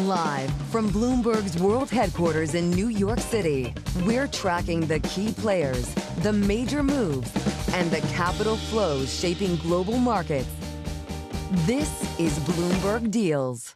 Live from Bloomberg's world headquarters in New York City, we're tracking the key players, the major moves, and the capital flows shaping global markets. This is Bloomberg Deals.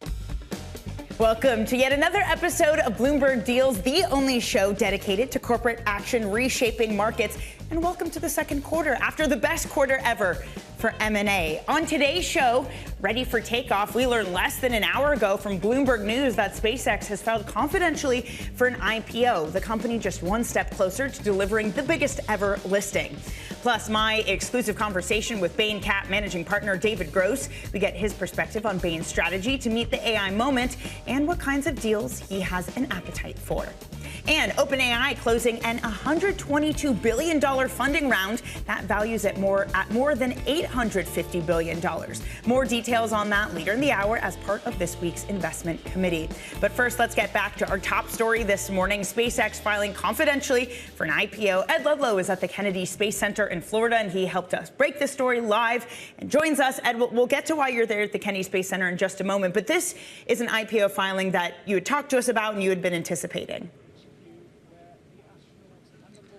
Welcome to yet another episode of Bloomberg Deals, the only show dedicated to corporate action reshaping markets. And welcome to the second quarter after the best quarter ever for M&A. On today's show, ready for takeoff, we learned less than an hour ago from Bloomberg News that SpaceX has filed confidentially for an IPO, the company just one step closer to delivering the biggest ever listing. Plus, my exclusive conversation with Bain Cap managing partner David Gross. We get his perspective on Bain's strategy to meet the AI moment and what kinds of deals he has an appetite for. And OpenAI closing an $122 billion funding round that values it more than $850 billion. More details on that later in the hour as part of this week's investment committee. But first, let's get back to our top story this morning. SpaceX filing confidentially for an IPO. Ed Ludlow is at the Kennedy Space Center in Florida, and he helped us break this story live and joins us. Ed, we'll get to why you're there at the Kennedy Space Center in just a moment. But this is an IPO filing that you had talked to us about and you had been anticipating.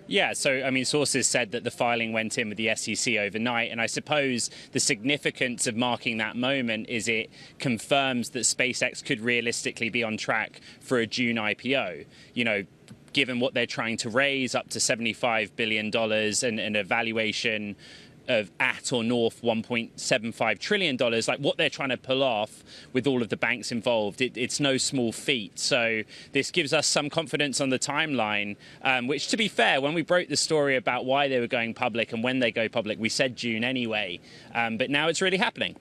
Yeah, so, I mean, sources said that the filing went in with the SEC overnight, and I suppose the significance of marking that moment is it confirms that SpaceX could realistically be on track for a June IPO. You know, given what they're trying to raise, up to $75 billion and a valuation of at or north $1.75 trillion, like what they're trying to pull off with all of the banks involved, it's no small feat. So this gives us some confidence on the timeline, which, to be fair, when we broke the story about why they were going public and when they go public, we said June anyway. But now it's really happening.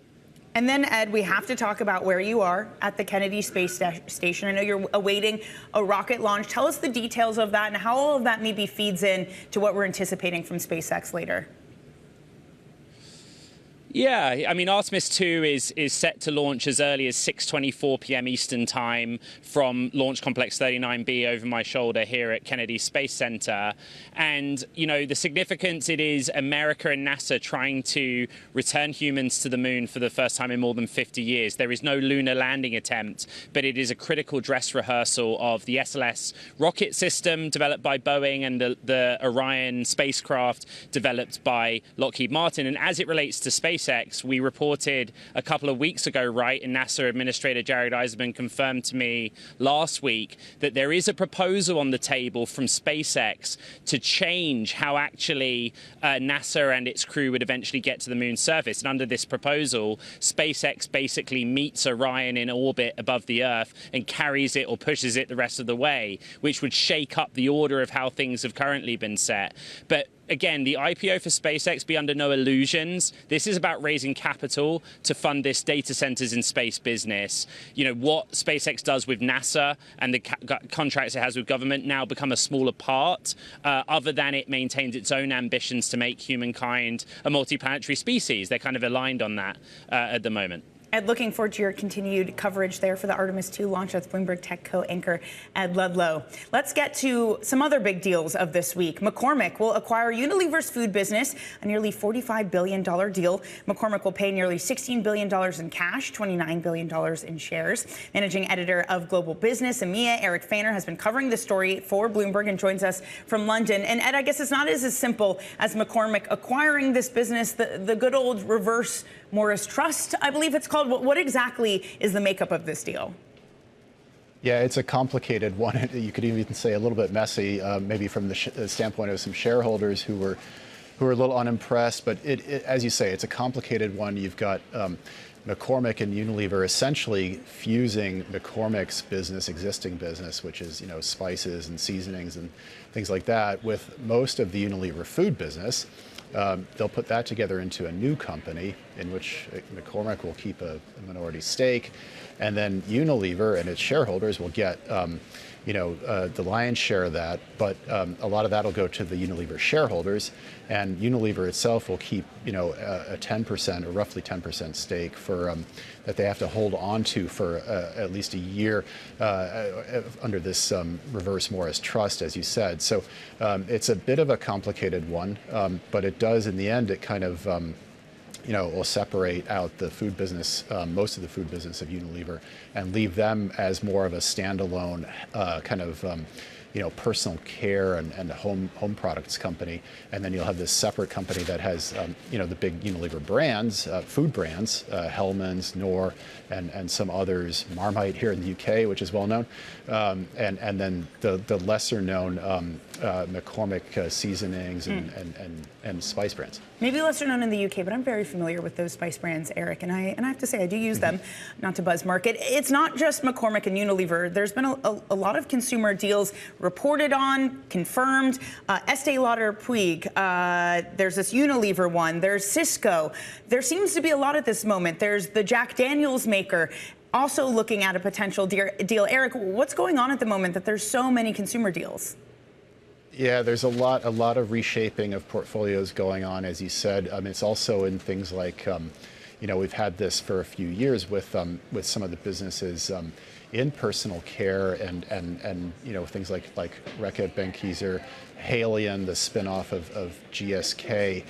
And then, Ed, we have to talk about where you are at the Kennedy Space Station. I know you're awaiting a rocket launch. Tell us the details of that and how all of that maybe feeds in to what we're anticipating from SpaceX later. Yeah, I mean, Artemis 2 is set to launch as early as 6:24 p.m. Eastern Time from Launch Complex 39B over my shoulder here at Kennedy Space Center. And, you know, the significance, it is America and NASA trying to return humans to the moon for the first time in more than 50 years. There is no lunar landing attempt, but it is a critical dress rehearsal of the SLS rocket system developed by Boeing and the Orion spacecraft developed by Lockheed Martin. And as it relates to SpaceX, we reported a couple of weeks ago, right, and NASA Administrator Jared Isaacman confirmed to me last week that there is a proposal on the table from SpaceX to change how actually NASA and its crew would eventually get to the moon's surface. And under this proposal, SpaceX basically meets Orion in orbit above the Earth and carries it or pushes it the rest of the way, which would shake up the order of how things have currently been set. But again, the IPO for SpaceX, be under no illusions. This is about raising capital to fund this data centers in space business. You know, what SpaceX does with NASA and the contracts it has with government now become a smaller part, other than it maintains its own ambitions to make humankind a multiplanetary species. They're kind of aligned on that at the moment. Ed, looking forward to your continued coverage there for the Artemis 2 launch with Bloomberg Tech co-anchor Ed Ludlow. Let's get to some other big deals of this week. McCormick will acquire Unilever's food business, a nearly $45 billion deal. McCormick will pay nearly $16 billion in cash, $29 billion in shares. Managing editor of Global Business, EMEA, Eric Foehner, has been covering the story for Bloomberg and joins us from London. And Ed, I guess it's not as simple as McCormick acquiring this business, the good old reverse Morris Trust, I believe it's called. What exactly is the makeup of this deal? Yeah, it's a complicated one. You could even say a little bit messy, maybe from the standpoint of some shareholders who were a little unimpressed. But as you say, it's a complicated one. You've got McCormick and Unilever essentially fusing McCormick's existing business, which is, you know, spices and seasonings and things like that, with most of the Unilever food business. They'll put that together into a new company in which McCormick will keep a minority stake, and then Unilever and its shareholders will get the lion's share of that, but a lot of that will go to the Unilever shareholders, and Unilever itself will keep, a 10% or roughly 10% stake for that they have to hold on to for at least a year under this reverse Morris Trust, as you said. So it's a bit of a complicated one, but it does, in the end, it kind of will separate out the food business, most of the food business of Unilever, and leave them as more of a standalone kind of personal care and home products company, and then you'll have this separate company that has the big Unilever brands, food brands, Hellmann's, Knorr, and some others, Marmite here in the UK, which is well known, and then the lesser known McCormick seasonings and spice brands. Maybe lesser known in the UK, but I'm very familiar with those spice brands, Eric, and I have to say I do use them, not to buzz market. It's not just McCormick and Unilever. There's been a lot of consumer deals reported on, confirmed. Estée Lauder Puig, there's this Unilever one, there's Cisco. There seems to be a lot at this moment. There's the Jack Daniels maker also looking at a potential deal. Eric, what's going on at the moment that there's so many consumer deals? Yeah, there's a lot of reshaping of portfolios going on, as you said. It's also in things like, we've had this for a few years with some of the businesses in personal care and things like Reckitt Benckiser, Haleon, the spinoff of GSK.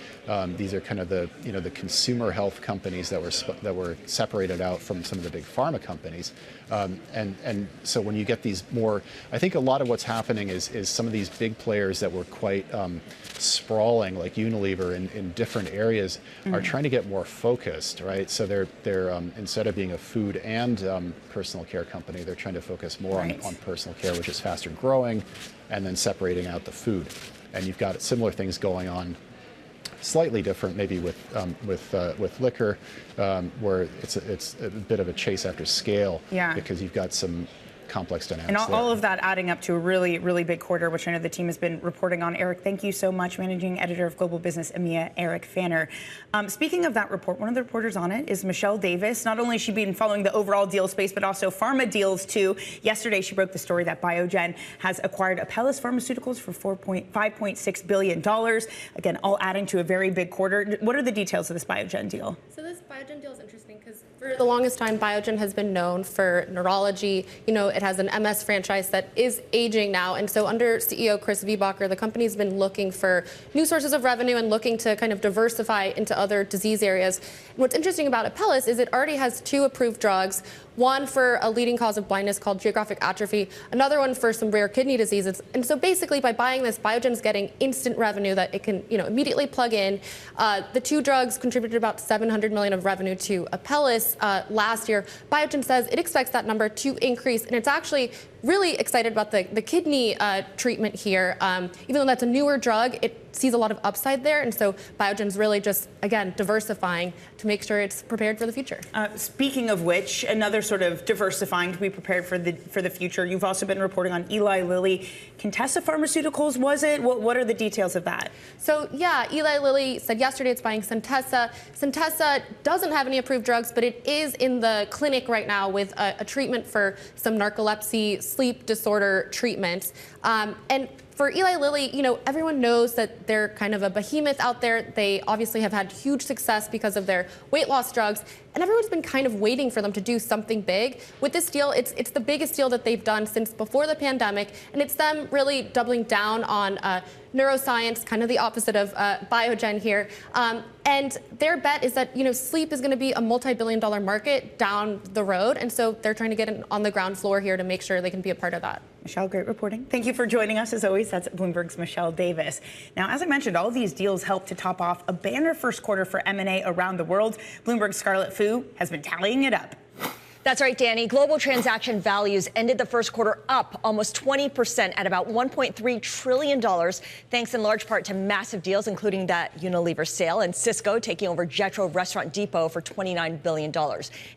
These are kind of the consumer health companies that were separated out from some of the big pharma companies. And so when you get these more, I think a lot of what's happening is some of these big players that were quite sprawling, like Unilever in different areas, are trying to get more focused, right? So they're instead of being a food and personal care company, they're trying to focus more on personal care, which is faster growing, and then separating out the food. And you've got similar things going on, slightly different maybe with liquor, where it's a bit of a chase after scale, because you've got some complex dynamics. And all of that adding up to a really, really big quarter, which I know the team has been reporting on. Eric, thank you so much. Managing Editor of Global Business EMEA, Eric Fanner. Speaking of that report, one of the reporters on it is Michelle Davis. Not only has she been following the overall deal space, but also pharma deals too. Yesterday, she broke the story that Biogen has acquired Apellis Pharmaceuticals for $5.6 billion. Again, all adding to a very big quarter. What are the details of this Biogen deal? So this Biogen deal is interesting because for the longest time, Biogen has been known for neurology. It has an MS franchise that is aging now. And so under CEO Chris Viehbacher, the company's been looking for new sources of revenue and looking to kind of diversify into other disease areas. And what's interesting about Apellis is it already has 2 approved drugs, one for a leading cause of blindness called geographic atrophy, another one for some rare kidney diseases. And so basically by buying this, Biogen's getting instant revenue that it can immediately plug in. The 2 drugs contributed about $700 million of revenue to Apellis last year. Biogen says it expects that number to increase, and it's actually really excited about the kidney treatment here. Even though that's a newer drug, it sees a lot of upside there, and so Biogen's really just, again, diversifying to make sure it's prepared for the future. Speaking of which, another sort of diversifying to be prepared for the future. You've also been reporting on Eli Lilly. Contessa Pharmaceuticals, was it? What are the details of that? So yeah, Eli Lilly said yesterday it's buying Centessa. Centessa doesn't have any approved drugs, but it is in the clinic right now with a treatment for some narcolepsy, sleep disorder treatments. And for Eli Lilly, everyone knows that they're kind of a behemoth out there. They obviously have had huge success because of their weight loss drugs, and everyone's been kind of waiting for them to do something big. With this deal, it's the biggest deal that they've done since before the pandemic, and it's them really doubling down on neuroscience, kind of the opposite of Biogen here. And their bet is that sleep is going to be a multi-billion-dollar market down the road, and so they're trying to get on the ground floor here to make sure they can be a part of that. Michelle, great reporting. Thank you for joining us, as always. That's Bloomberg's Michelle Davis. Now, as I mentioned, all of these deals help to top off a banner first quarter for M&A around the world. Bloomberg's Scarlett Fu has been tallying it up. That's right, Danny. Global transaction values ended the first quarter up almost 20% at about $1.3 trillion, thanks in large part to massive deals, including that Unilever sale and Cisco taking over Jetro Restaurant Depot for $29 billion.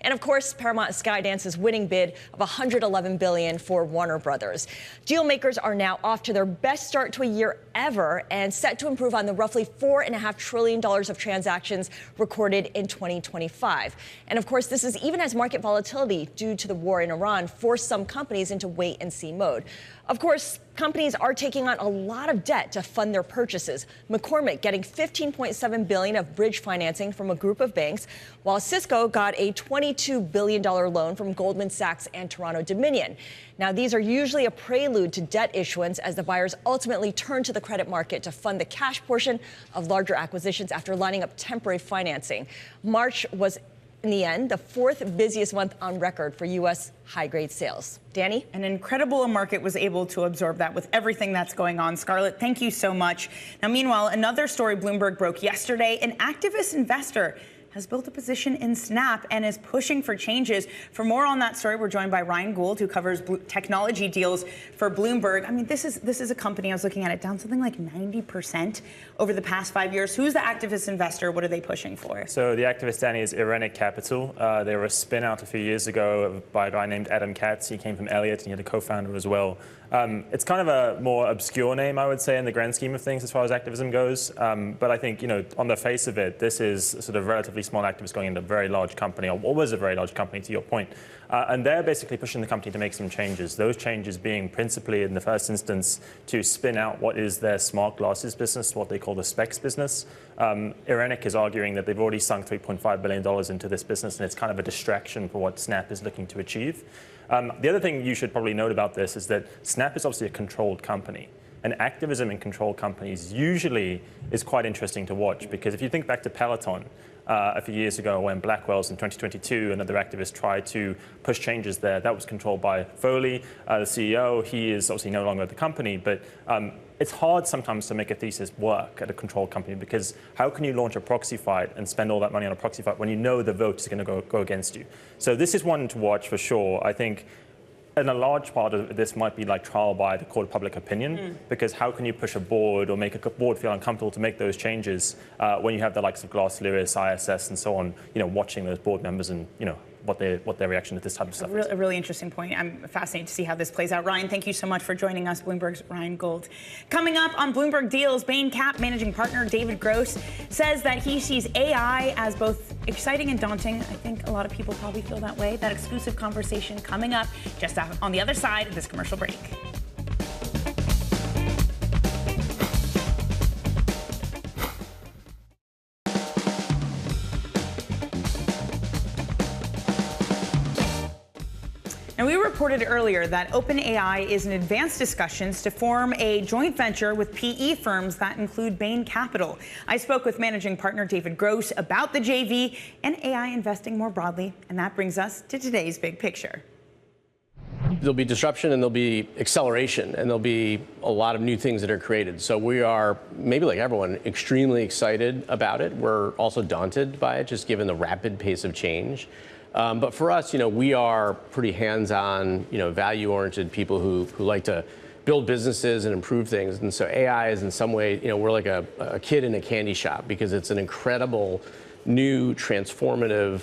And of course, Paramount Skydance's winning bid of $111 billion for Warner Brothers. Deal makers are now off to their best start to a year ever and set to improve on the roughly $4.5 trillion of transactions recorded in 2025. And of course, this is even as market volatility volatility due to the war in Iran forced some companies into wait-and-see mode. Of course, companies are taking on a lot of debt to fund their purchases. McCormick getting $15.7 billion of bridge financing from a group of banks, while Cisco got a $22 billion loan from Goldman Sachs and Toronto Dominion. Now, these are usually a prelude to debt issuance as the buyers ultimately turn to the credit market to fund the cash portion of larger acquisitions after lining up temporary financing. March was, in the end, the fourth busiest month on record for U.S. high-grade sales. Danny? An incredible market was able to absorb that with everything that's going on. Scarlett, thank you so much. Now, meanwhile, another story Bloomberg broke yesterday. An activist investor has built a position in Snap and is pushing for changes. For more on that story, we're joined by Ryan Gould, who covers technology deals for Bloomberg. I mean, this is a company, I was looking at it, down something like 90% over the past 5 years. Who's the activist investor? What are they pushing for? So the activist, Danny, is IRENIC Capital. They were a spin out a few years ago by a guy named Adam Katz. He came from Elliott and he had a co-founder as well. It's kind of a more obscure name, I would say, in the grand scheme of things as far as activism goes. But I think, on the face of it, this is sort of relatively small activists going into a very large company, or what was a very large company, to your point. And they're basically pushing the company to make some changes. Those changes being principally, in the first instance, to spin out what is their smart glasses business, what they call the specs business. IRENIC is arguing that they've already sunk $3.5 billion into this business, and it's kind of a distraction for what Snap is looking to achieve. The other thing you should probably note about this is that Snap is obviously a controlled company. And activism in controlled companies usually is quite interesting to watch, because if you think back to Peloton a few years ago when Blackwell's in 2022, another activist tried to push changes there, that was controlled by Foley, the CEO. He is obviously no longer at the company, but it's hard sometimes to make a thesis work at a controlled company, because how can you launch a proxy fight and spend all that money on a proxy fight when you know the vote is going to go against you? So this is one to watch for sure. I think and a large part of this might be like trial by the court of public opinion, because how can you push a board or make a board feel uncomfortable to make those changes when you have the likes of Glass Lewis, ISS, and so on, watching those board members and, what their reaction to this type of stuff is. A really interesting point. I'm fascinated to see how this plays out. Ryan, thank you so much for joining us. Bloomberg's Ryan Gould. Coming up on Bloomberg Deals, Bain Cap managing partner David Gross says that he sees AI as both exciting and daunting. I think a lot of people probably feel that way. That exclusive conversation coming up just on the other side of this commercial break. And we reported earlier that OpenAI is in advanced discussions to form a joint venture with PE firms that include Bain Capital. I spoke with managing partner David Gross about the JV and AI investing more broadly, and that brings us to today's big picture. There'll be disruption and there'll be acceleration and there'll be a lot of new things that are created. So we are, maybe like everyone, extremely excited about it. We're also daunted by it, just given the rapid pace of change. But for us, we are pretty hands-on, value-oriented people who like to build businesses and improve things. And so AI is in some way, we're like a kid in a candy shop, because it's an incredible, new, transformative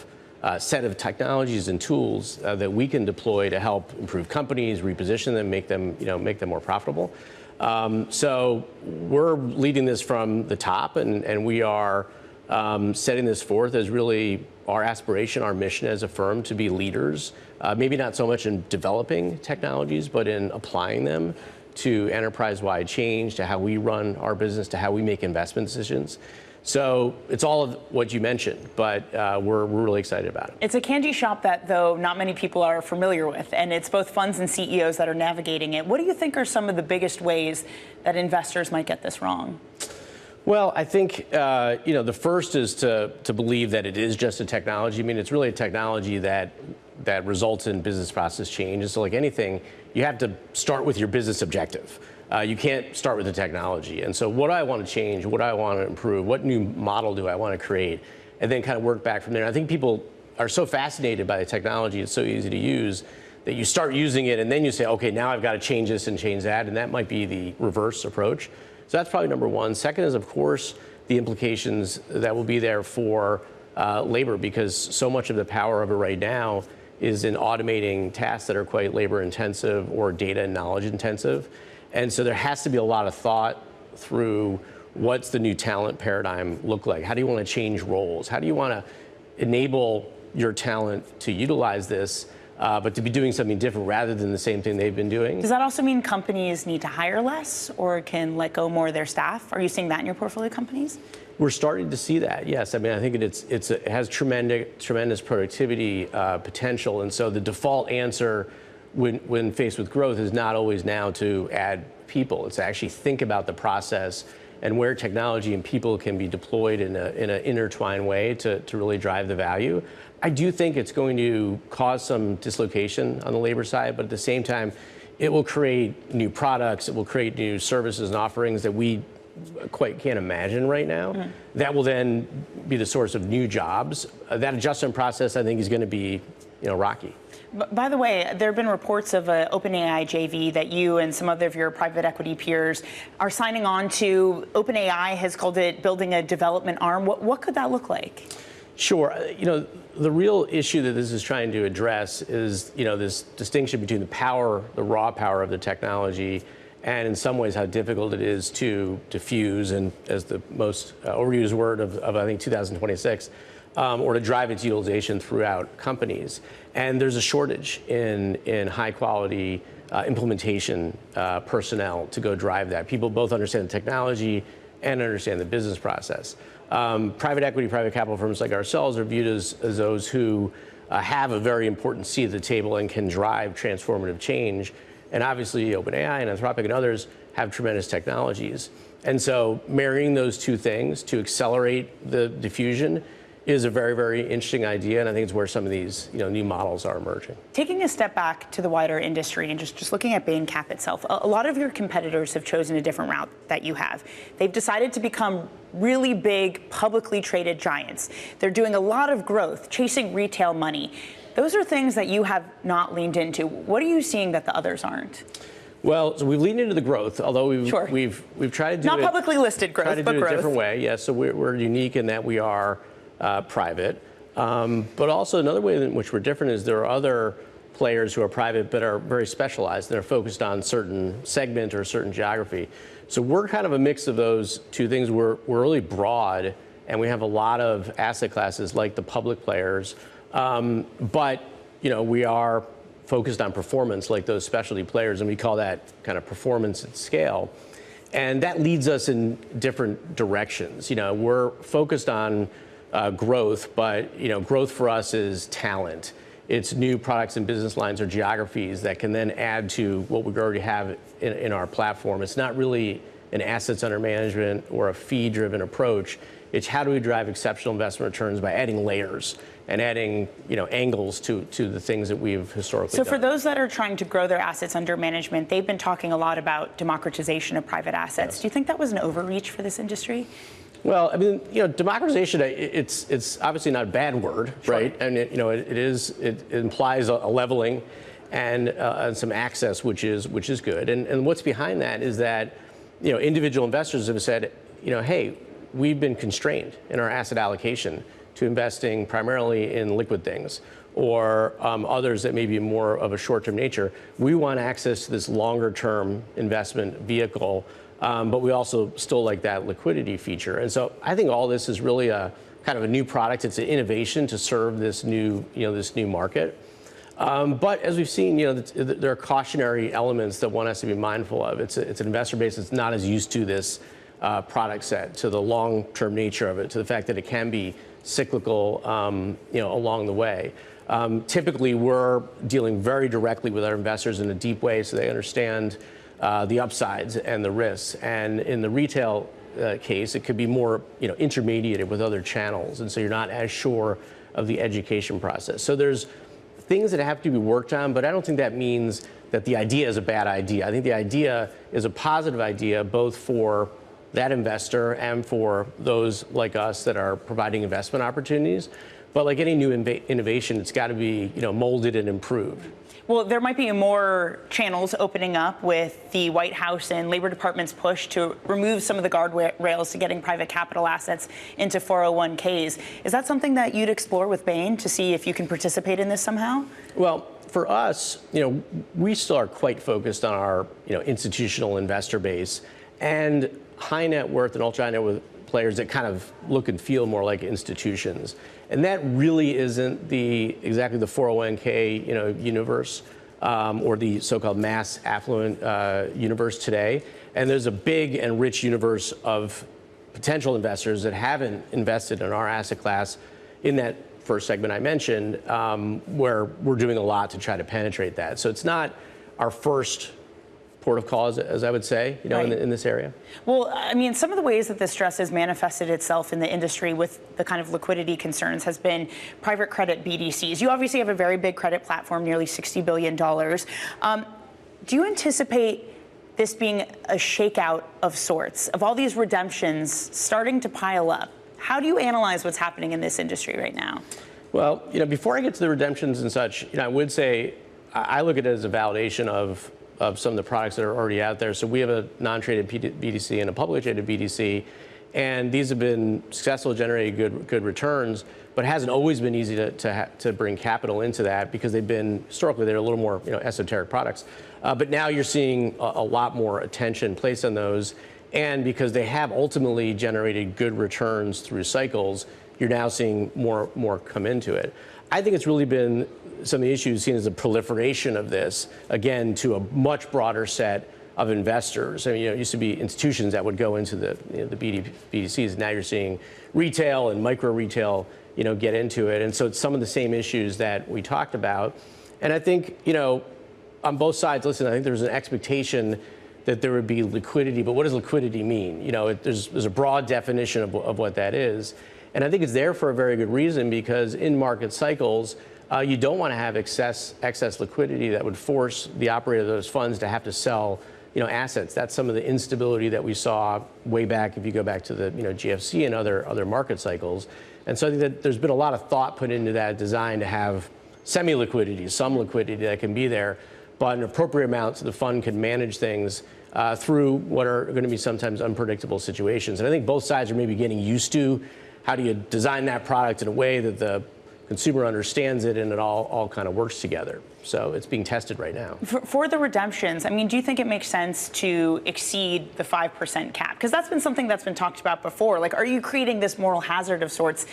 set of technologies and tools that we can deploy to help improve companies, reposition them, make them more profitable. So we're leading this from the top, and we are setting this forth as really our aspiration, our mission as a firm to be leaders, maybe not so much in developing technologies, but in applying them to enterprise-wide change, to how we run our business, to how we make investment decisions. So it's all of what you mentioned, but we're really excited about it. It's a candy shop that, though, not many people are familiar with, and it's both funds and CEOs that are navigating it. What do you think are some of the biggest ways that investors might get this wrong? Well, I think, the first is to believe that it is just a technology. I mean, it's really a technology that results in business process change. And so like anything, you have to start with your business objective. You can't start with the technology. And so what do I want to change? What do I want to improve? What new model do I want to create? And then kind of work back from there. I think people are so fascinated by the technology. It's so easy to use that you start using it and then you say, okay, now I've got to change this and change that. And that might be the reverse approach. So that's probably number one. Second is, of course, the implications that will be there for labor, because so much of the power of it right now is in automating tasks that are quite labor intensive or data and knowledge intensive. And so there has to be a lot of thought through what's the new talent paradigm look like? How do you want to change roles? How do you want to enable your talent to utilize this, but to be doing something different rather than the same thing they've been doing. Does that also mean companies need to hire less or can let go more of their staff? Are you seeing that in your portfolio companies? We're starting to see that, yes. I mean, I think it has tremendous productivity potential, and so the default answer when faced with growth is not always now to add people. It's to actually think about the process and where technology and people can be deployed in an intertwined way to really drive the value. I do think it's going to cause some dislocation on the labor side, but at the same time, it will create new products, it will create new services and offerings that we quite can't imagine right now. That will then be the source of new jobs. That adjustment process, I think, is going to be, rocky. By the way, there have been reports of an OpenAI JV that you and some other of your private equity peers are signing on to. OpenAI has called it building a development arm. What could that look like? Sure. The real issue that this is trying to address is, this distinction between the raw power of the technology, and in some ways how difficult it is to diffuse, and as the most overused word of I think 2026, or to drive its utilization throughout companies. And there's a shortage in high quality implementation personnel to go drive that. People both understand the technology and understand the business process. Private equity, private capital firms like ourselves are viewed as those who have a very important seat at the table and can drive transformative change. And obviously OpenAI and Anthropic and others have tremendous technologies. And so marrying those two things to accelerate the diffusion is a very, very interesting idea, and I think it's where some of these new models are emerging. Taking a step back to the wider industry and just looking at Bain Cap itself, a lot of your competitors have chosen a different route that you have. They've decided to become really big, publicly traded giants. They're doing a lot of growth, chasing retail money. Those are things that you have not leaned into. What are you seeing that the others aren't? Well, so we've leaned into the growth, although we've tried to do not publicly listed growth, try to but do it growth. a different way. Yeah, so we're unique in that we are private, but also another way in which we're different is there are other players who are private but are very specialized and are focused on certain segment or certain geography. So we're kind of a mix of those two things. We're really broad, and we have a lot of asset classes like the public players, but we are focused on performance like those specialty players, and we call that kind of performance at scale. And that leads us in different directions. We're focused on growth, but growth for us is talent. It's new products and business lines or geographies that can then add to what we already have in our platform. It's not really an assets under management or a fee-driven approach. It's how do we drive exceptional investment returns by adding layers and adding angles to the things that we've historically done. So for those that are trying to grow their assets under management, they've been talking a lot about democratization of private assets. Yes. Do you think that was an overreach for this industry? Well, I mean, democratization, it's obviously not a bad word, sure, right? And it implies a leveling and some access, which is good. And what's behind that is that individual investors have said, hey, we've been constrained in our asset allocation to investing primarily in liquid things or others that may be more of a short-term nature. We want access to this longer-term investment vehicle, but we also still like that liquidity feature. And so I think all this is really a kind of a new product. It's an innovation to serve this new market. But as we've seen, there are cautionary elements that one has to be mindful of. It's an investor base that's not as used to this product set, to the long-term nature of it, to the fact that it can be cyclical, along the way. Typically, we're dealing very directly with our investors in a deep way, so they understand the upsides and the risks. And in the retail case, it could be more, intermediated with other channels, and so you're not as sure of the education process. So there's things that have to be worked on, but I don't think that means that the idea is a bad idea. I think the idea is a positive idea, both for that investor and for those like us that are providing investment opportunities. But like any new innovation, it's got to be, molded and improved. Well, there might be more channels opening up with the White House and Labor Department's push to remove some of the guardrails to getting private capital assets into 401ks. Is that something that you'd explore with Bain to see if you can participate in this somehow? Well, for us, we still are quite focused on our, institutional investor base, and high net worth and ultra high net worth players that kind of look and feel more like institutions. And that really isn't exactly the 401k universe or the so-called mass affluent universe today. And there's a big and rich universe of potential investors that haven't invested in our asset class in that first segment I mentioned, where we're doing a lot to try to penetrate that. So it's not our first port of call, as I would say, right. in this area. Well, I mean, some of the ways that this stress has manifested itself in the industry with the kind of liquidity concerns has been private credit BDCs. You obviously have a very big credit platform, nearly $60 billion. Do you anticipate this being a shakeout of sorts, of all these redemptions starting to pile up? How do you analyze what's happening in this industry right now? Well, before I get to the redemptions and such, I would say I look at it as a validation of some of the products that are already out there. So we have a non-traded BDC and a publicly traded BDC, and these have been successful, generating good returns, but it hasn't always been easy to bring capital into that because historically they're a little more esoteric products. But now you're seeing a lot more attention placed on those, and because they have ultimately generated good returns through cycles, you're now seeing more come into it. I think it's really been some of the issues seen as a proliferation of this, again, to a much broader set of investors. I mean, it used to be institutions that would go into the BDCs. Now you're seeing retail and micro retail, get into it. And so it's some of the same issues that we talked about. And I think, on both sides, listen, I think there's an expectation that there would be liquidity, but what does liquidity mean? There's a broad definition of what that is. And I think it's there for a very good reason, because in market cycles, you don't want to have excess liquidity that would force the operator of those funds to have to sell assets. That's some of the instability that we saw way back, if you go back to the GFC and other market cycles. And so I think that there's been a lot of thought put into that design to have semi-liquidity, some liquidity that can be there, but an appropriate amount so the fund can manage things through what are going to be sometimes unpredictable situations. And I think both sides are maybe getting used to how do you design that product in a way that the consumer understands it and it all kind of works together. So it's being tested right now. For the redemptions, I mean, do you think it makes sense to exceed the 5% cap? Because that's been something that's been talked about before. Like, are you creating this moral hazard of sorts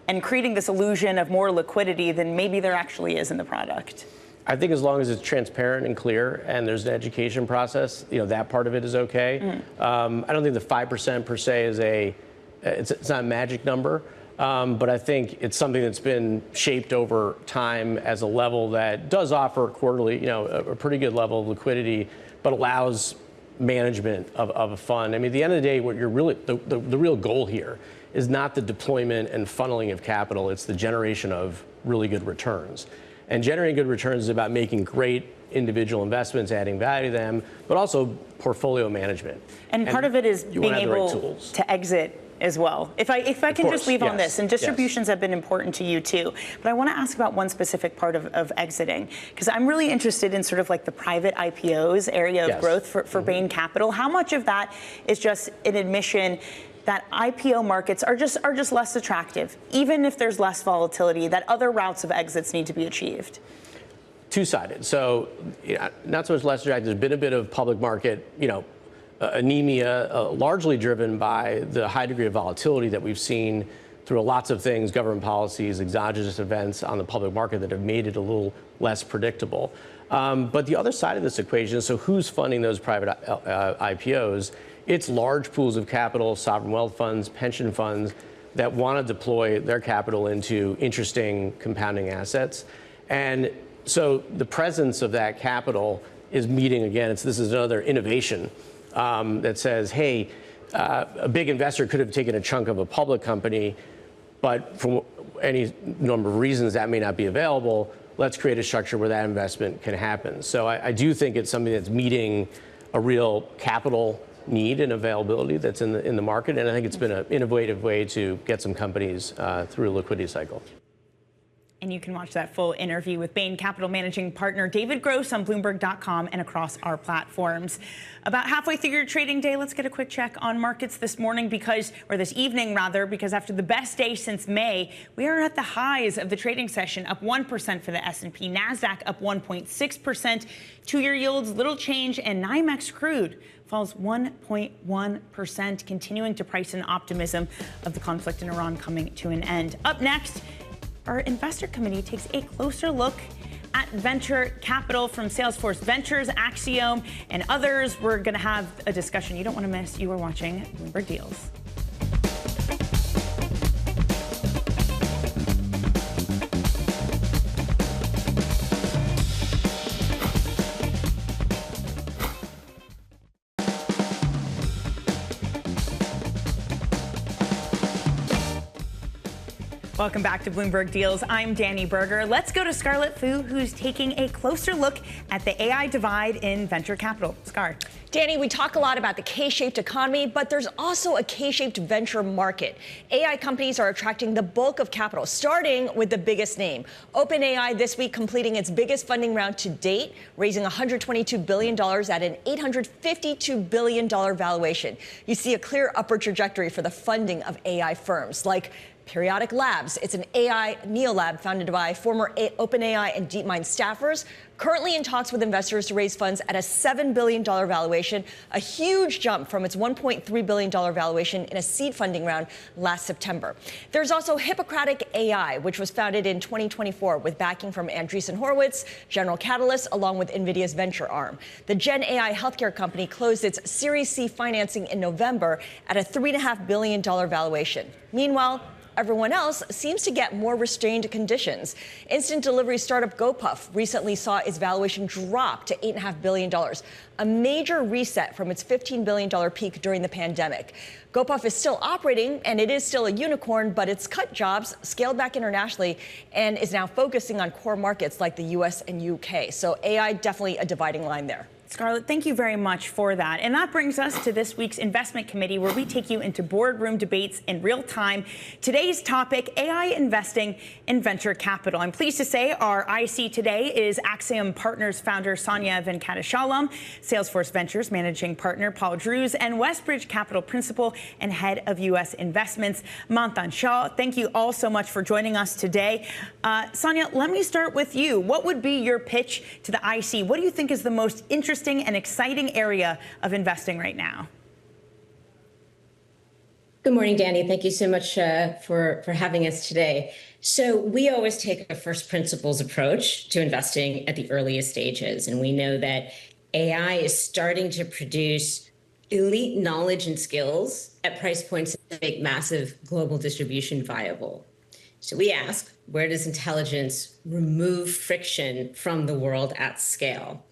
and creating this illusion of more liquidity than maybe there actually is in the product? I think as long as it's transparent and clear and there's an education process, that part of it is okay. I don't think the 5% per se is it's not a magic number. But I think it's something that's been shaped over time as a level that does offer quarterly, a pretty good level of liquidity, but allows management of a fund. I mean, at the end of the day, what you're really the real goal here is not the deployment and funneling of capital. It's the generation of really good returns. And generating good returns is about making great individual investments, adding value to them, but also portfolio management. And part of it is being able to exit as well. If I can just leave on this, and distributions have been important to you too, but I want to ask about one specific part of exiting, because I'm really interested in sort of like the private IPOs area of growth for Bain Capital. How much of that is just an admission that IPO markets are just less attractive, even if there's less volatility, that other routes of exits need to be achieved? Two-sided. So not so much less attractive. There's been a bit of public market, anemia, largely driven by the high degree of volatility that we've seen through lots of things, government policies, exogenous events on the public market that have made it a little less predictable. But the other side of this equation, so who's funding those private IPOs? It's large pools of capital, sovereign wealth funds, pension funds that want to deploy their capital into interesting compounding assets. And so the presence of that capital is meeting, again, this is another innovation that says, hey, a big investor could have taken a chunk of a public company, but for any number of reasons that may not be available. Let's create a structure where that investment can happen. So I do think it's something that's meeting a real capital need and availability that's in the market, and I think it's been an innovative way to get some companies through a liquidity cycle. And you can watch that full interview with Bain Capital Managing Partner David Gross on Bloomberg.com and across our platforms. About halfway through your trading day, let's get a quick check on markets this morning because after the best day since May, we are at the highs of the trading session, up 1% for the S&P, NASDAQ up 1.6%, two-year yields little change, and NYMEX crude falls 1.1%, continuing to price in optimism of the conflict in Iran coming to an end. Up next, our investor committee takes a closer look at venture capital from Salesforce Ventures, Axiom, and others. We're going to have a discussion you don't want to miss. You are watching Bloomberg Deals. Welcome back to Bloomberg Deals. I'm Danny Berger. Let's go to Scarlett Fu, who's taking a closer look at the AI divide in venture capital. Scar. Danny, we talk a lot about the K-shaped economy, but there's also a K-shaped venture market. AI companies are attracting the bulk of capital, starting with the biggest name. OpenAI this week completing its biggest funding round to date, raising $122 billion at an $852 billion valuation. You see a clear upward trajectory for the funding of AI firms like Periodic Labs. It's an AI neolab founded by former OpenAI and DeepMind staffers, currently in talks with investors to raise funds at a $7 billion valuation, a huge jump from its $1.3 billion valuation in a seed funding round last September. There's also Hippocratic AI, which was founded in 2024 with backing from Andreessen Horowitz, General Catalyst, along with NVIDIA's venture arm. The Gen AI healthcare company closed its Series C financing in November at a $3.5 billion valuation. Meanwhile, everyone else seems to get more restrained conditions. Instant delivery startup GoPuff recently saw its valuation drop to $8.5 billion, a major reset from its $15 billion peak during the pandemic. GoPuff is still operating, and it is still a unicorn, but it's cut jobs, scaled back internationally, and is now focusing on core markets like the U.S. and U.K. So AI definitely a dividing line there. Scarlett, thank you very much for that. And that brings us to this week's investment committee, where we take you into boardroom debates in real time. Today's topic, AI investing in venture capital. I'm pleased to say our IC today is Axiom Partners founder Sandhya Venkatachalam, Salesforce Ventures managing partner Paul Drews, and Westbridge Capital principal and head of U.S. investments, Manthan Shah. Thank you all so much for joining us today. Sandhya, let me start with you. What would be your pitch to the IC? What do you think is the most interesting and exciting area of investing right now? Good morning, Danny. Thank you so much for having us today. So we always take a first principles approach to investing at the earliest stages. And we know that AI is starting to produce elite knowledge and skills at price points that make massive global distribution viable. So we ask, where does intelligence remove friction from the world at scale?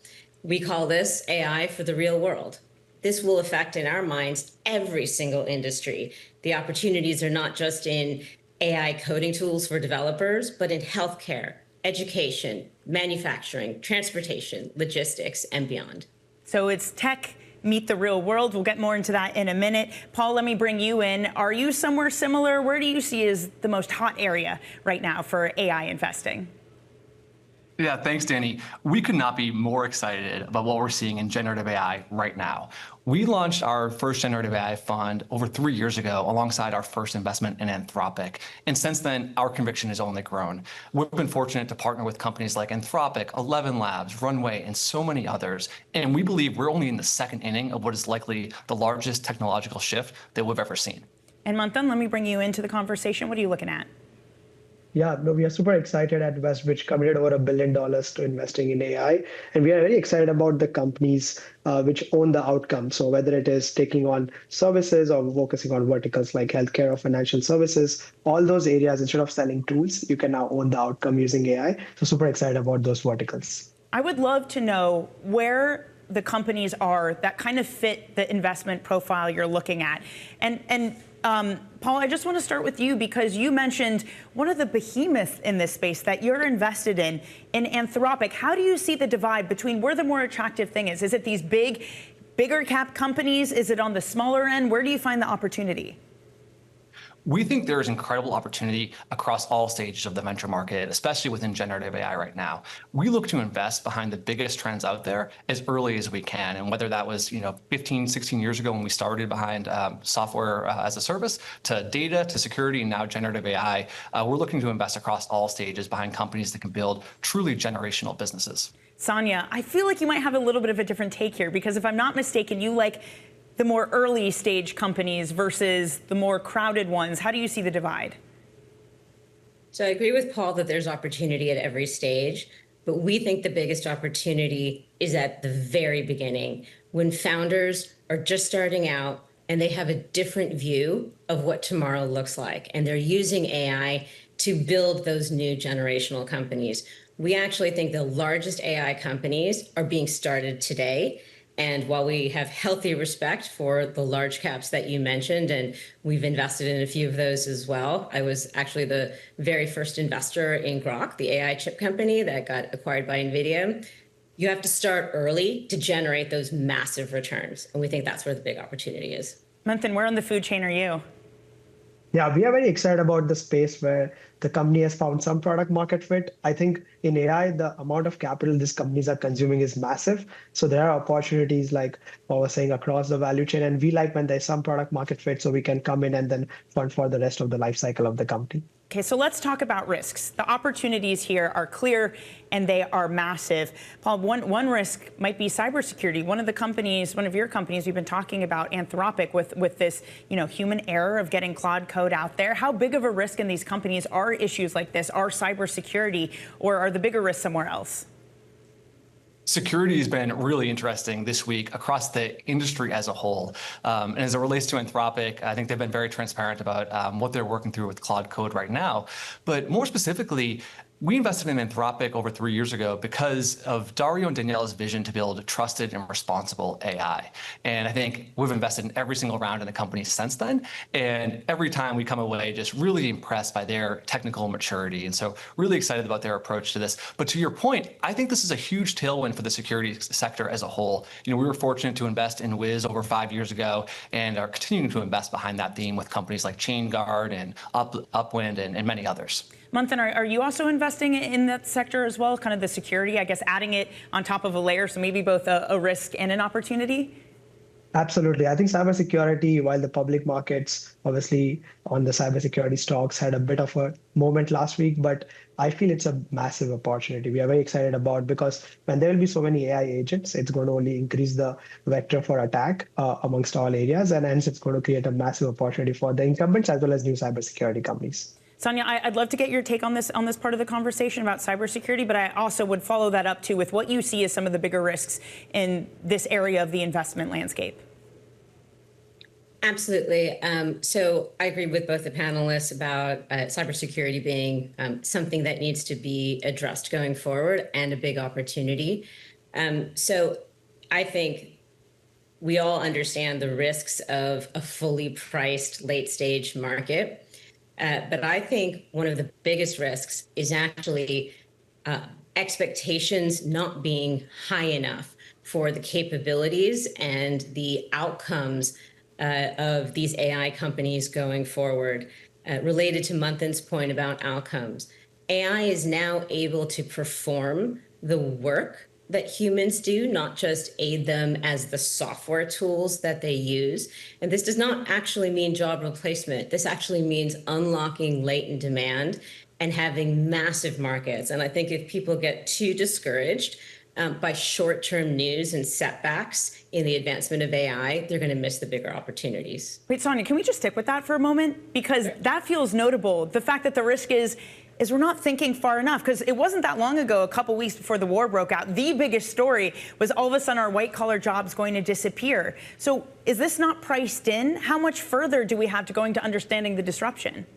We call this AI for the real world. This will affect, in our minds, every single industry. The opportunities are not just in AI coding tools for developers, but in healthcare, education, manufacturing, transportation, logistics, and beyond. So it's tech meet the real world. We'll get more into that in a minute. Paul, let me bring you in. Are you somewhere similar? Where do you see as the most hot area right now for AI investing? Yeah, thanks, Danny. We could not be more excited about what we're seeing in generative AI right now. We launched our first generative AI fund over 3 years ago alongside our first investment in Anthropic. And since then, our conviction has only grown. We've been fortunate to partner with companies like Anthropic, 11 Labs, Runway, and so many others. And we believe we're only in the second inning of what is likely the largest technological shift that we've ever seen. And Manthan, let me bring you into the conversation. What are you looking at? Yeah, no, we are super excited at Westbridge, committed over $1 billion to investing in AI. And we are very excited about the companies which own the outcome. So whether it is taking on services or focusing on verticals like healthcare or financial services, all those areas, instead of selling tools, you can now own the outcome using AI. So super excited about those verticals. I would love to know where the companies are that kind of fit the investment profile you're looking at. And Paul, I just want to start with you because you mentioned one of the behemoths in this space that you're invested in Anthropic. How do you see the divide between where the more attractive thing is? Is it these bigger cap companies? Is it on the smaller end? Where do you find the opportunity? We think there is incredible opportunity across all stages of the venture market, especially within generative AI right now. We look to invest behind the biggest trends out there as early as we can. And whether that was 15, 16 years ago when we started behind software as a service, to data, to security, and now generative AI, we're looking to invest across all stages behind companies that can build truly generational businesses. Sandhya, I feel like you might have a little bit of a different take here, because if I'm not mistaken, you like the more early stage companies versus the more crowded ones. How do you see the divide? So I agree with Paul that there's opportunity at every stage, but we think the biggest opportunity is at the very beginning, when founders are just starting out and they have a different view of what tomorrow looks like, and they're using AI to build those new generational companies. We actually think the largest AI companies are being started today. And while we have healthy respect for the large caps that you mentioned, and we've invested in a few of those as well, I was actually the very first investor in Grok, the AI chip company that got acquired by NVIDIA. You have to start early to generate those massive returns. And we think that's where the big opportunity is. Manthan, where on the food chain are you? Yeah, we are very excited about the space where the company has found some product market fit. I think in AI, the amount of capital these companies are consuming is massive. So there are opportunities, like Paul was saying, across the value chain. And we like when there's some product market fit, so we can come in and then fund for the rest of the life cycle of the company. Okay, so let's talk about risks. The opportunities here are clear and they are massive. Paul, one risk might be cybersecurity. One of your companies, we've been talking about Anthropic with this, human error of getting Claude code out there. How big of a risk in these companies are issues like this? Are cybersecurity, or are the bigger risks somewhere else? Security has been really interesting this week across the industry as a whole. And as it relates to Anthropic, I think they've been very transparent about what they're working through with Claude Code right now. But more specifically, we invested in Anthropic over 3 years ago because of Dario and Daniela's vision to build trusted and responsible AI. And I think we've invested in every single round in the company since then. And every time we come away just really impressed by their technical maturity. And so really excited about their approach to this. But to your point, I think this is a huge tailwind for the security sector as a whole. We were fortunate to invest in Wiz over 5 years ago and are continuing to invest behind that theme with companies like ChainGuard and Upwind and many others. Manthan, are you also investing in that sector as well, kind of the security, I guess, adding it on top of a layer, so maybe both a risk and an opportunity? Absolutely. I think cybersecurity, while the public markets, obviously on the cybersecurity stocks, had a bit of a moment last week, but I feel it's a massive opportunity. We are very excited about, because when there will be so many AI agents, it's going to only increase the vector for attack amongst all areas, and hence it's going to create a massive opportunity for the incumbents as well as new cybersecurity companies. Sandhya, I'd love to get your take on this part of the conversation about cybersecurity, but I also would follow that up too with what you see as some of the bigger risks in this area of the investment landscape. Absolutely. So I agree with both the panelists about cybersecurity being something that needs to be addressed going forward and a big opportunity. So I think we all understand the risks of a fully priced late stage market. But I think one of the biggest risks is actually expectations not being high enough for the capabilities and the outcomes of these AI companies going forward. Related to Manthan's point about outcomes, AI is now able to perform the work that humans do, not just aid them as the software tools that they use. And this does not actually mean job replacement. This actually means unlocking latent demand and having massive markets. And I think if people get too discouraged by short-term news and setbacks in the advancement of AI, they're going to miss the bigger opportunities. Wait, Sandhya, can we just stick with that for a moment? Because that feels notable. The fact that the risk is we're not thinking far enough, because it wasn't that long ago, a couple weeks before the war broke out, the biggest story was all of a sudden our white-collar jobs going to disappear. So is this not priced in? How much further do we have to go into understanding the disruption?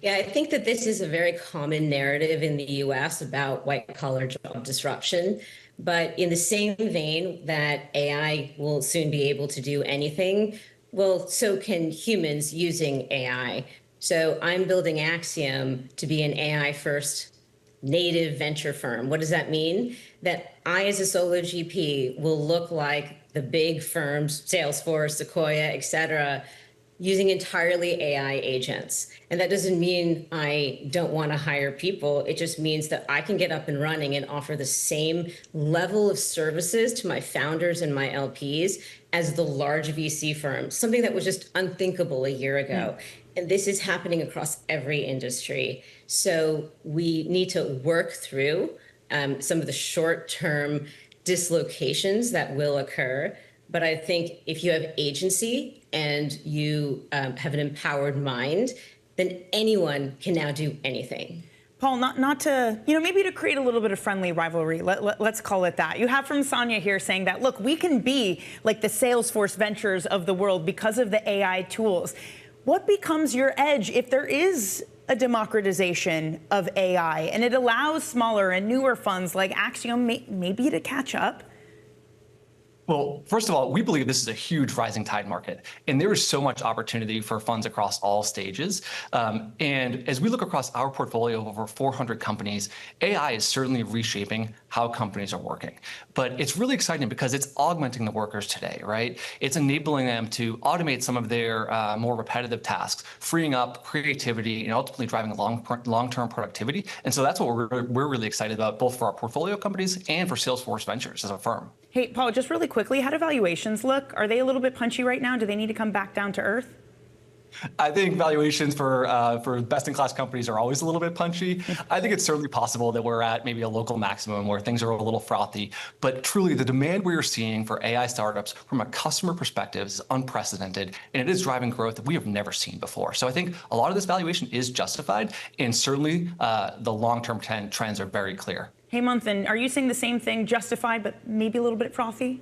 Yeah, I think that this is a very common narrative in the US about white-collar job disruption. But in the same vein that AI will soon be able to do anything, well, so can humans using AI. So I'm building Axiom to be an AI-first native venture firm. What does that mean? That I, as a solo GP, will look like the big firms, Salesforce, Sequoia, et cetera, using entirely AI agents. And that doesn't mean I don't want to hire people. It just means that I can get up and running and offer the same level of services to my founders and my LPs as the large VC firms, something that was just unthinkable a year ago. And this is happening across every industry. So we need to work through some of the short-term dislocations that will occur. But I think if you have agency and you have an empowered mind, then anyone can now do anything. Paul, not to, maybe to create a little bit of friendly rivalry, let's call it that. You have from Sandhya here saying that, look, we can be like the Salesforce ventures of the world because of the AI tools. What becomes your edge if there is a democratization of AI and it allows smaller and newer funds like Axiom maybe to catch up? Well, first of all, we believe this is a huge rising tide market, and there is so much opportunity for funds across all stages. And as we look across our portfolio of over 400 companies, AI is certainly reshaping how companies are working. But it's really exciting because it's augmenting the workers today, right? It's enabling them to automate some of their more repetitive tasks, freeing up creativity and ultimately driving long-term productivity. And so that's what we're really excited about, both for our portfolio companies and for Salesforce Ventures as a firm. Hey, Paul, just really quickly, how do valuations look? Are they a little bit punchy right now? Do they need to come back down to earth? I think valuations for best-in-class companies are always a little bit punchy. I think it's certainly possible that we're at maybe a local maximum where things are a little frothy. But truly, the demand we are seeing for AI startups from a customer perspective is unprecedented, and it is driving growth that we have never seen before. So I think a lot of this valuation is justified, and certainly the long-term trends are very clear. Hey, Manthan, are you saying the same thing, justified, but maybe a little bit frothy?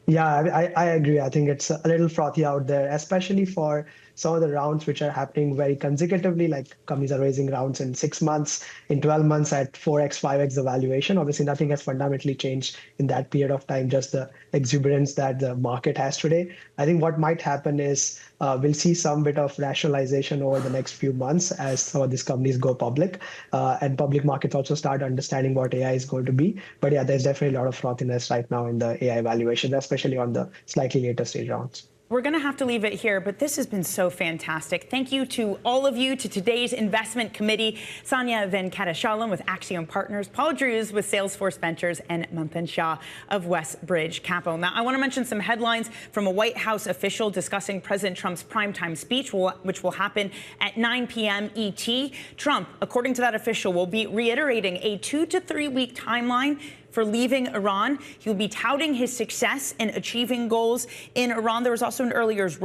Yeah, I agree. I think it's a little frothy out there, especially for some of the rounds which are happening very consecutively, like companies are raising rounds in 6 months, in 12 months at 4x, 5x the valuation. Obviously, nothing has fundamentally changed in that period of time, just the exuberance that the market has today. I think what might happen is we'll see some bit of rationalization over the next few months as some of these companies go public and public markets also start understanding what AI is going to be. But yeah, there's definitely a lot of frothiness right now in the AI valuation, especially on the slightly later stage rounds. We're going to have to leave it here, but this has been so fantastic. Thank you to all of you, to today's investment committee, Sandhya Venkatachalam with Axiom Partners, Paul Drews with Salesforce Ventures, and Manthan Shah of Westbridge Capital. Now, I want to mention some headlines from a White House official discussing President Trump's primetime speech, which will happen at 9 p.m. ET. Trump, according to that official, will be reiterating a 2 to 3 week timeline for leaving Iran. He'll be touting his success in achieving goals in Iran. There was also an Reuters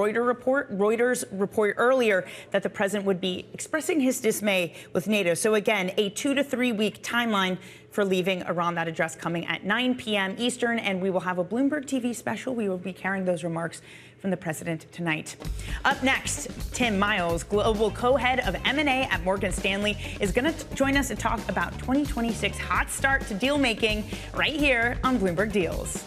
report earlier that the president would be expressing his dismay with NATO. So again, a 2 to 3 week timeline for leaving Iran. That address coming at 9 p.m. Eastern, and we will have a Bloomberg TV special. We will be carrying those remarks from the president tonight. Up next, Tim Miles, global co-head of M&A at Morgan Stanley, is going to join us to talk about 2026 hot start to deal making right here on Bloomberg Deals.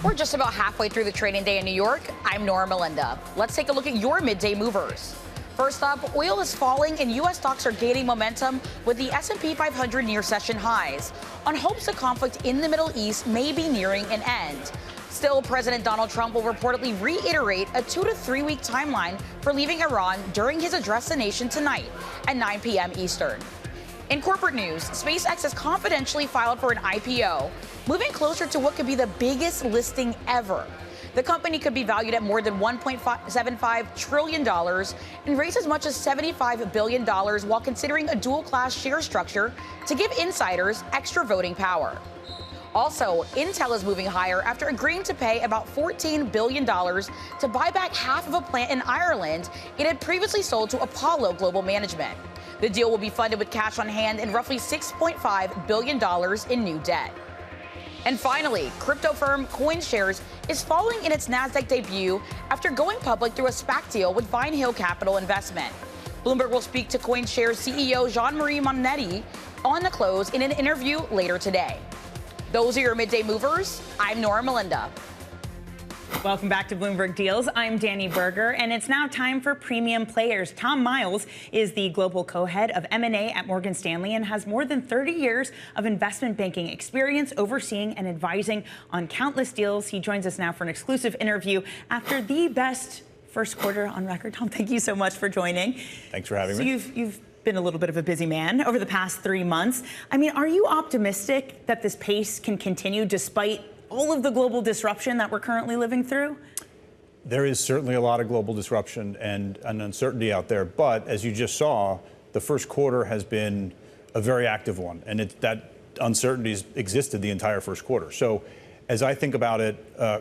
We're just about halfway through the trading day in New York. I'm Nora Melinda. Let's take a look at your midday movers. First up, oil is falling and U.S. stocks are gaining momentum with the S&P 500 near session highs on hopes the conflict in the Middle East may be nearing an end. Still, President Donald Trump will reportedly reiterate a 2 to 3 week timeline for leaving Iran during his address to the nation tonight at 9 p.m. Eastern. In corporate news, SpaceX has confidentially filed for an IPO, moving closer to what could be the biggest listing ever. The company could be valued at more than $1.75 trillion and raise as much as $75 billion while considering a dual-class share structure to give insiders extra voting power. Also, Intel is moving higher after agreeing to pay about $14 billion to buy back half of a plant in Ireland it had previously sold to Apollo Global Management. The deal will be funded with cash on hand and roughly $6.5 billion in new debt. And finally, crypto firm CoinShares is following in its NASDAQ debut after going public through a SPAC deal with Vine Hill Capital Investment. Bloomberg will speak to CoinShares CEO Jean-Marie Monetti on the close in an interview later today. Those are your midday movers. I'm Nora Melinda. Welcome back to Bloomberg Deals. I'm Danny Berger, and it's now time for Premium Players. Tom Miles is the global co-head of M&A at Morgan Stanley and has more than 30 years of investment banking experience overseeing and advising on countless deals. He joins us now for an exclusive interview after the best first quarter on record. Tom, thank you so much for joining. Thanks for having me. You've been a little bit of a busy man over the past 3 months. I mean, are you optimistic that this pace can continue despite all of the global disruption that we're currently living through? There is certainly a lot of global disruption and uncertainty out there. But as you just saw, the first quarter has been a very active one. And that uncertainties existed the entire first quarter. So as I think about it,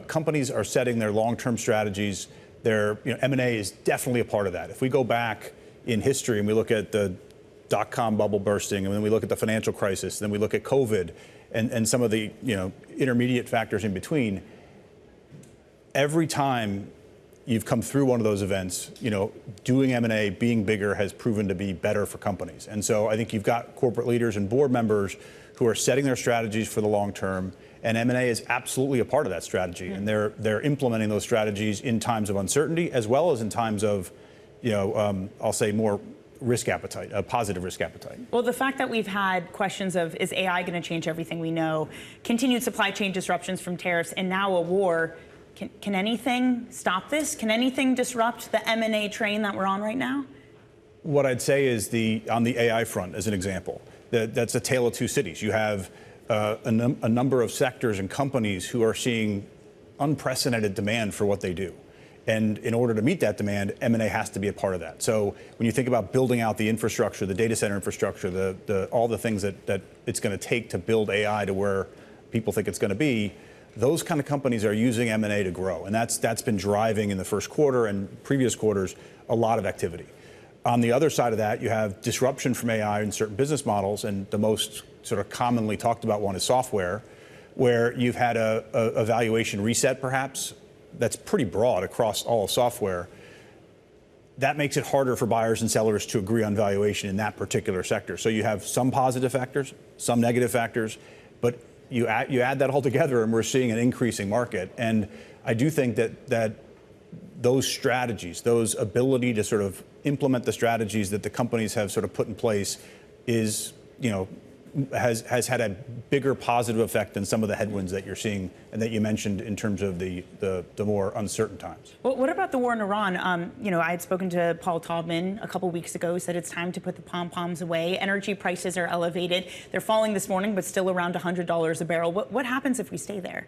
companies are setting their long-term strategies. M&A is definitely a part of that. If we go back in history and we look at the dot-com bubble bursting, and then we look at the financial crisis, then we look at COVID, and some of the intermediate factors in between, every time you've come through one of those events, doing M&A, being bigger has proven to be better for companies. And so I think you've got corporate leaders and board members who are setting their strategies for the long term, and M&A is absolutely a part of that strategy. Mm-hmm. And they're implementing those strategies in times of uncertainty as well as in times of, I'll say more risk appetite, a positive risk appetite. Well, the fact that we've had questions of, is AI going to change everything we know, continued supply chain disruptions from tariffs, and now a war, can anything stop this? Can anything disrupt the M&A train that we're on right now? What I'd say is on the AI front, as an example, that's a tale of two cities. You have a number of sectors and companies who are seeing unprecedented demand for what they do. And in order to meet that demand, M&A has to be a part of that. So when you think about building out the infrastructure, the data center infrastructure, all the things that it's going to take to build AI to where people think it's going to be, those kind of companies are using M&A to grow. And that's been driving in the first quarter and previous quarters a lot of activity. On the other side of that, you have disruption from AI in certain business models. And the most sort of commonly talked about one is software, where you've had a valuation reset, perhaps, that's pretty broad across all of software. That makes it harder for buyers and sellers to agree on valuation in that particular sector. So you have some positive factors, some negative factors, but you add that all together and we're seeing an increasing market. And I do think that those strategies, those ability to sort of implement the strategies that the companies have sort of put in place is, has had a bigger positive effect than some of the headwinds that you're seeing and that you mentioned in terms of the more uncertain times. Well, what about the war in Iran? I had spoken to Paul Taubman a couple weeks ago, who said it's time to put the pom-poms away. Energy prices are elevated. They're falling this morning, but still around $100 a barrel. What happens if we stay there?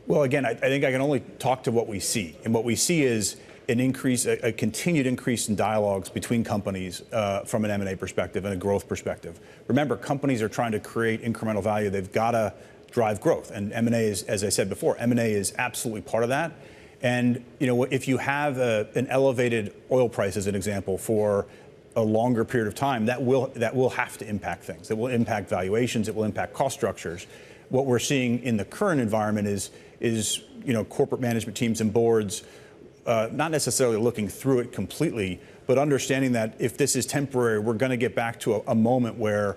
Well, again, I think I can only talk to what we see. And what we see is an increase, a continued increase in dialogues between companies from an M&A perspective and a growth perspective. Remember, companies are trying to create incremental value. They've got to drive growth. And M&A is, as I said before, M&A is absolutely part of that. And, if you have an elevated oil price, as an example, for a longer period of time, that will have to impact things. It will impact valuations. It will impact cost structures. What we're seeing in the current environment is corporate management teams and boards not necessarily looking through it completely, but understanding that if this is temporary, we're going to get back to a moment where,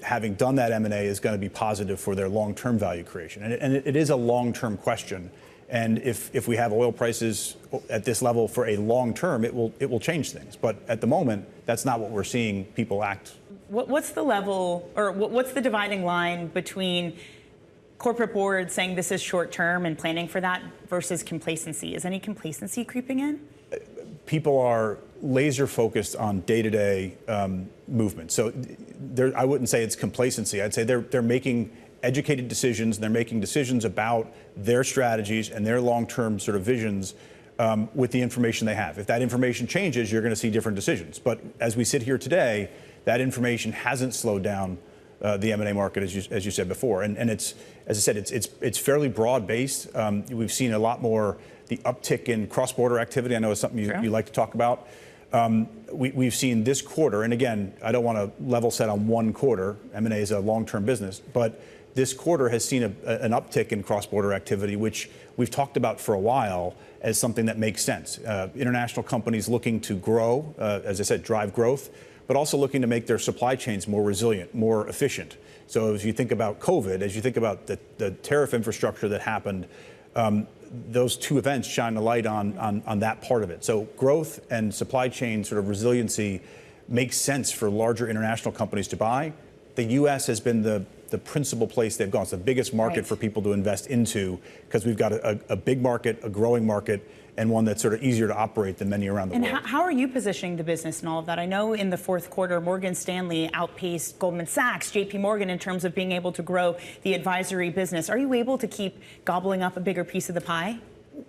having done that M&A is going to be positive for their long-term value creation. And it is a long-term question. And if we have oil prices at this level for a long term, it will change things. But at the moment, that's not what we're seeing people act. What's the level, or what's the dividing line between corporate boards saying this is short term and planning for that versus complacency? Is any complacency creeping in? People are laser focused on day-to-day movement. So I wouldn't say it's complacency. I'd say they're making educated decisions, and they're making decisions about their strategies and their long-term sort of visions with the information they have. If that information changes, you're going to see different decisions. But as we sit here today, that information hasn't slowed down the M&A market, as you said before, and it's, as I said, it's fairly broad-based. We've seen a lot more the uptick in cross-border activity. I know it's something you like to talk about. We've seen this quarter, and again, I don't want to level set on one quarter. M&A is a long-term business, but this quarter has seen an uptick in cross-border activity, which we've talked about for a while as something that makes sense. International companies looking to grow, as I said, drive growth, but also looking to make their supply chains more resilient, more efficient. So as you think about COVID, as you think about the tariff infrastructure that happened, those two events shine a light on that part of it. So growth and supply chain sort of resiliency makes sense for larger international companies to buy. The U.S. has been the principal place they've gone. It's the biggest market for people to invest into because we've got a big market, a growing market, and one that's sort of easier to operate than many around the world. And how are you positioning the business in all of that? I know in the fourth quarter, Morgan Stanley outpaced Goldman Sachs, JP Morgan in terms of being able to grow the advisory business. Are you able to keep gobbling up a bigger piece of the pie?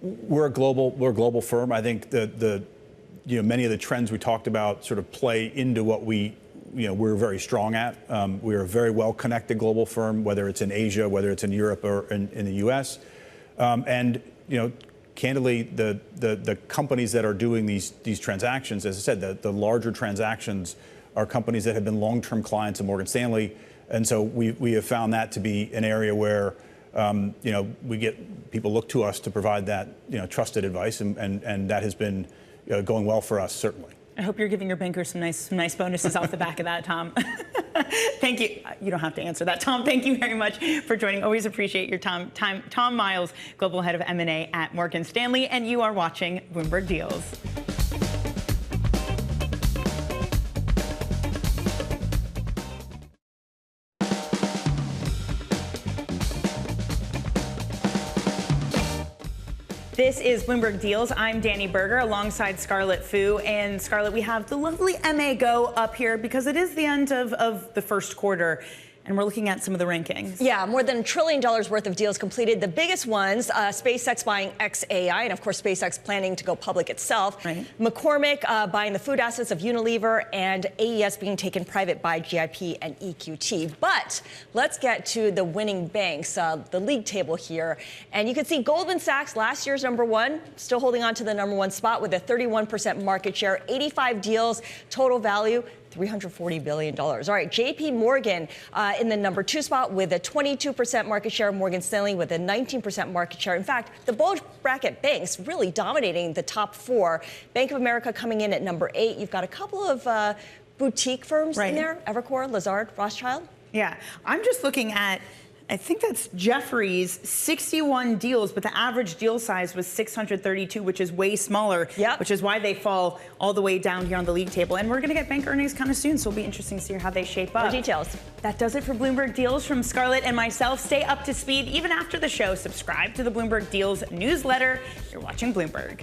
We're a global firm. I think many of the trends we talked about sort of play into what we're very strong at. We're a very well-connected global firm, whether it's in Asia, whether it's in Europe or in the U.S. Candidly, the companies that are doing these transactions, as I said, the larger transactions are companies that have been long-term clients of Morgan Stanley, and so we have found that to be an area where we get people look to us to provide that trusted advice, and that has been going well for us, certainly. I hope you're giving your bankers some nice bonuses off the back of that, Tom. Thank you. You don't have to answer that, Tom. Thank you very much for joining. Always appreciate your time. Tom Miles, Global Head of M&A at Morgan Stanley, and you are watching Bloomberg Deals. This is Bloomberg Deals. I'm Danny Berger alongside Scarlett Fu. And Scarlett, we have the lovely MA Go up here because it is the end of the first quarter. And we're looking at some of the rankings. Yeah, more than $1 trillion worth of deals completed. The biggest ones, SpaceX buying XAI, and of course, SpaceX planning to go public itself. Right. McCormick buying the food assets of Unilever, and AES being taken private by GIP and EQT. But let's get to the winning banks, the league table here. And you can see Goldman Sachs, last year's #1, still holding on to the #1 spot with a 31% market share, 85 deals, total value $340 billion. All right, JP Morgan in the #2 spot with a 22% market share, Morgan Stanley with a 19% market share. In fact, the bulge bracket banks really dominating the top 4. Bank of America coming in at #8. You've got a couple of boutique firms in there, Evercore, Lazard, Rothschild. Yeah, I'm just looking at, I think that's Jefferies, 61 deals, but the average deal size was 632, which is way smaller, which is why they fall all the way down here on the league table. And we're going to get bank earnings kind of soon, so it'll be interesting to see how they shape up. More details. That does it for Bloomberg Deals from Scarlett and myself. Stay up to speed even after the show. Subscribe to the Bloomberg Deals newsletter. You're watching Bloomberg.